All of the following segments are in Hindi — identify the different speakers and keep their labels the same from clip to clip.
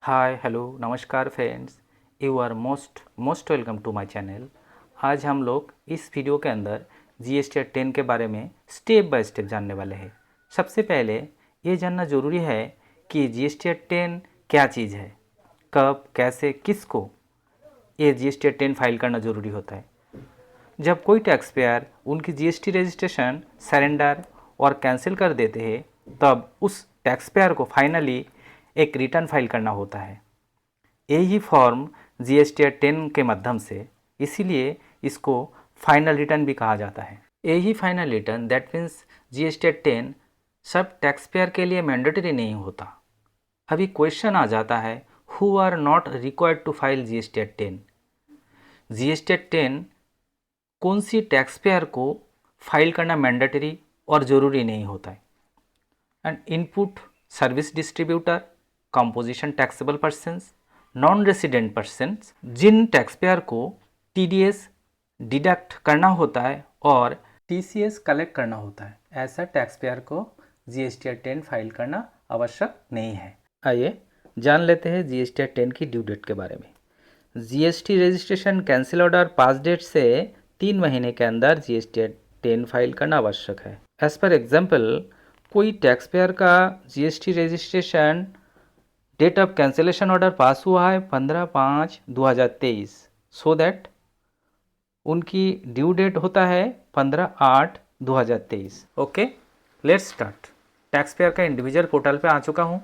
Speaker 1: हाय हेलो नमस्कार friends. You are most welcome to my channel. आज हम लोग इस वीडियो के अंदर जीएसटी 10 के बारे में स्टेप बाय स्टेप जानने वाले हैं। सबसे पहले ये जानना ज़रूरी है कि जीएसटी 10 क्या चीज़ है, कब कैसे किसको ये जीएसटी 10 फाइल करना ज़रूरी होता है। जब कोई टैक्स पेयर उनकी जीएसटी रजिस्ट्रेशन सरेंडर और कैंसिल कर देते हैं तब उस टैक्स पेयर को फाइनली एक रिटर्न फाइल करना होता है। यही फॉर्म जीएसटी 10 के माध्यम से, इसीलिए इसको फाइनल रिटर्न भी कहा जाता है। यही final return that means GST 10 सब टैक्स पेयर के लिए मैंडेटरी नहीं होता। अभी क्वेश्चन आ जाता है who are not required to file GST 10। GST 10 कौन सी टैक्स पेयर को फाइल करना मैंडेटरी और ज़रूरी नहीं होता है। And input service distributor, composition taxable persons, non resident persons, जिन टैक्स पेयर को टीडीएस डिडक्ट करना होता है और टीसीएस कलेक्ट करना होता है, ऐसा टैक्स पेयर को जीएसटी 10 फाइल करना आवश्यक नहीं है। आइए जान लेते हैं जीएसटी 10 की ड्यू डेट के बारे में। GST registration cancel order pass date से 3 महीने के अंदर जीएसटी 10 फाइल करना आवश्यक है। एज पर एग्जाम्पल, कोई टैक्स पेयर का GST registration date of cancellation order pass हुआ है 15/5/2023, सो दैट उनकी ड्यू डेट होता है 15/8/2023। Okay, let's start. Taxpayer का इंडिविजुअल पोर्टल पे आ चुका हूँ।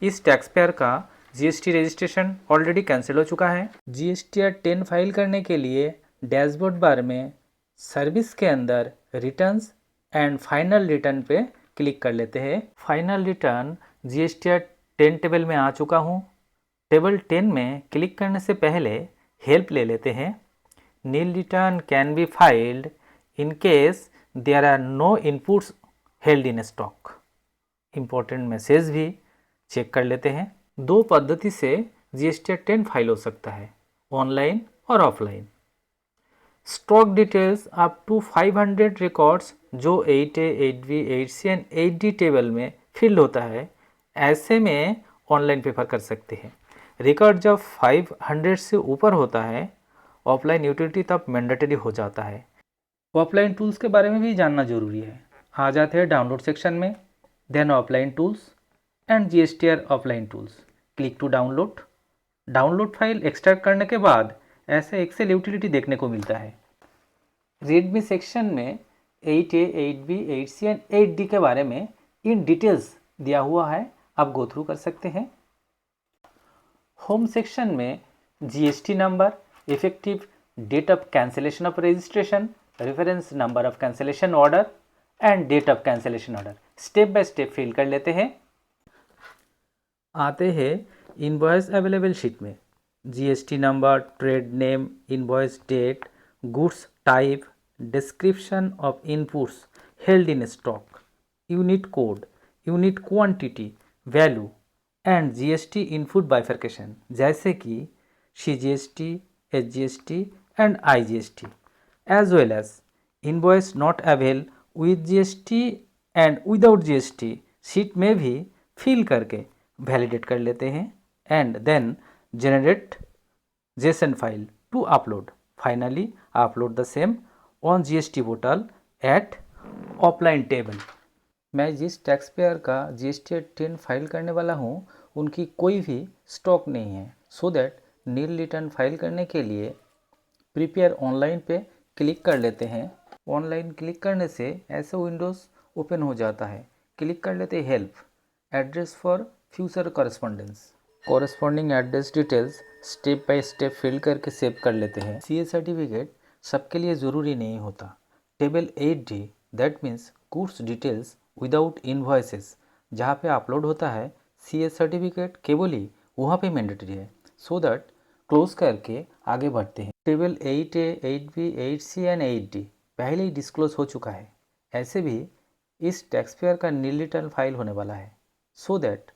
Speaker 1: इस टैक्स पेयर का जीएसटी रजिस्ट्रेशन ऑलरेडी कैंसिल हो चुका है। जीएसटी 10 फाइल करने के लिए डैशबोर्ड बार में सर्विस के अंदर रिटर्न्स एंड फाइनल रिटर्न पे क्लिक कर लेते हैं। फाइनल रिटर्न जीएसटी 10 टेबल में आ चुका हूँ। टेबल 10 में क्लिक करने से पहले हेल्प ले लेते हैं। Nil return can be filed in case there are no inputs held in stock. Important message भी चेक कर लेते हैं। दो पद्धति से जीएसटी 10 फाइल हो सकता है, ऑनलाइन और offline. Stock details up to 500 records जो 8A, 8B, 8C and 8D table में फिल्ड होता है, ऐसे में ऑनलाइन प्रेफर कर सकते हैं। रिकॉर्ड जब 500 से ऊपर होता है, ऑफलाइन यूटिलिटी तब मैंडेटरी हो जाता है। ऑफलाइन टूल्स के बारे में भी जानना जरूरी है। आ जाते हैं डाउनलोड सेक्शन में, then offline tools and GSTR offline tools. Click to download. Download file extract करने के बाद ऐसे एक्सेल यूटिलिटी देखने को मिलता है। रीडमी सेक्शन में 8A, 8B, 8C and 8D के बारे में इन डिटेल्स दिया हुआ है, आप गो थ्रू कर सकते हैं। होम सेक्शन में GST number, effective date of cancellation of registration, reference number of cancellation order and date of cancellation order step by step fill कर लेते हैं। आते हैं इनवॉइस अवेलेबल शीट में। GST number, trade name, invoice date, goods type, description of inputs held in stock, unit code, unit quantity, value and GST input bifurcation जैसे कि CGST, SGST and IGST, as well as invoice not avail with GST and without GST sheet में भी फिल करके वैलिडेट कर लेते हैं and then generate JSON file to upload. Finally, upload the same on GST portal at offline table. मैं जिस टैक्स पेयर का जीएसटी 10 फाइल करने वाला हूँ उनकी कोई भी स्टॉक नहीं है, so that nil return file करने के लिए प्रिपेयर ऑनलाइन पे क्लिक कर लेते हैं। ऑनलाइन क्लिक करने से ऐसा विंडोज़ ओपन हो जाता है। क्लिक कर लेते हैं help, address for future correspondence. Corresponding address details step by step fill करके सेव कर लेते हैं। सीए सर्टिफिकेट सबके लिए ज़रूरी नहीं होता। Table 8D that means goods details without invoices जहाँ पे अपलोड होता है, सीए सर्टिफिकेट केवल ही वहाँ पे मैंडेटरी है। सो दैट क्लोज करके आगे बढ़ते हैं। Table 8A, 8B, 8C and 8D पहले ही डिस्क्लोज हो चुका है। ऐसे भी इस टैक्स पेयर का नील रिटर्न फाइल होने वाला है, so that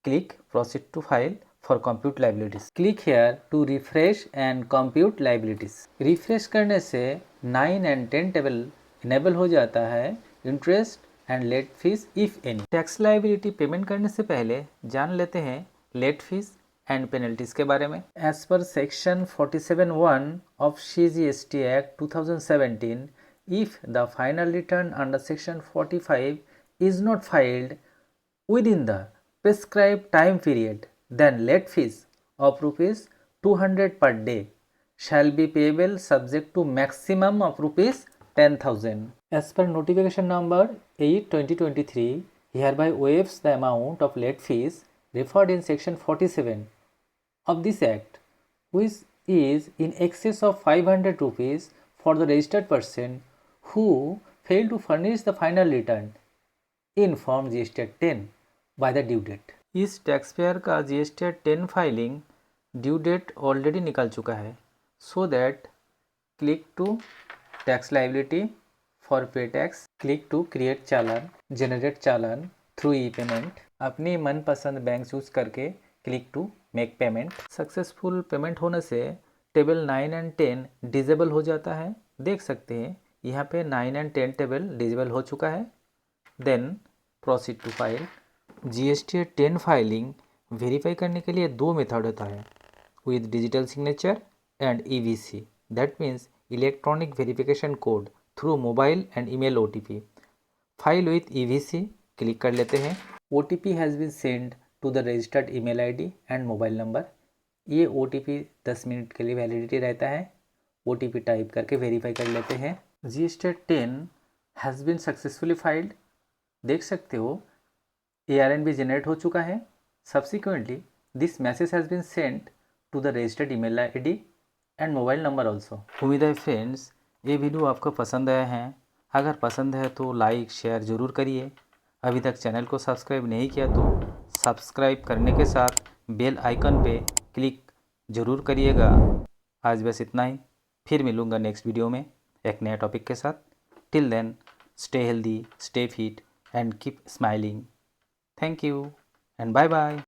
Speaker 1: click proceed to file for compute liabilities. Click here to refresh and compute liabilities. Refresh करने से 9 and 10 टेबल इनेबल हो जाता है, interest and let fees if any. Tax liability payment करने से पहले जान लेते हैं लेट फीस एंड पेनल्टीज के बारे में। एज पर section 47(1) of CGST act 2017, if the final return under section 45 is not filed within the prescribed time period, then late fees of rupees 200 per day shall be payable subject to maximum of rupees 10,000. As per notification number 8/2023, hereby waives the amount of late fees referred in section 47 of this act, which is in excess of 500 rupees for the registered person who failed to furnish the final return in Form GST 10 by the due date. इस टैक्स पेयर का GST 10 filing due date already निकल चुका है, so that click to tax liability for pay tax, click to create challan, generate challan through e payment, अपनी मनपसंद बैंक चूज करके click to make payment. Successful payment होने से टेबल 9 एंड 10 डिजेबल हो जाता है। देख सकते हैं यहाँ पे 9 एंड 10 टेबल डिजेबल हो चुका है। Then proceed to file. GST 10 filing verify करने के लिए दो मेथड होता है, with digital signature and EVC, that means electronic verification code through mobile and email OTP। File with EVC click कर लेते हैं। OTP has been send to the registered email ID and mobile number. ये OTP 10 मिनट के लिए वैलिडिटी रहता है। OTP टाइप करके वेरीफाई कर लेते हैं। GST 10 has been successfully filed. देख सकते हो ARN भी जनरेट हो चुका है। Subsequently this message has been sent to the registered email ID and mobile number also. उम्मीद है फ्रेंड्स ये वीडियो आपको पसंद आया है। अगर पसंद है तो लाइक शेयर ज़रूर करिए। अभी तक चैनल को सब्सक्राइब नहीं किया तो सब्सक्राइब करने के साथ बेल आइकन पे क्लिक ज़रूर करिएगा। आज बस इतना ही, फिर मिलूँगा नेक्स्ट वीडियो में एक नया टॉपिक के साथ। Till then stay healthy, stay fit and keep smiling. Thank you and bye bye.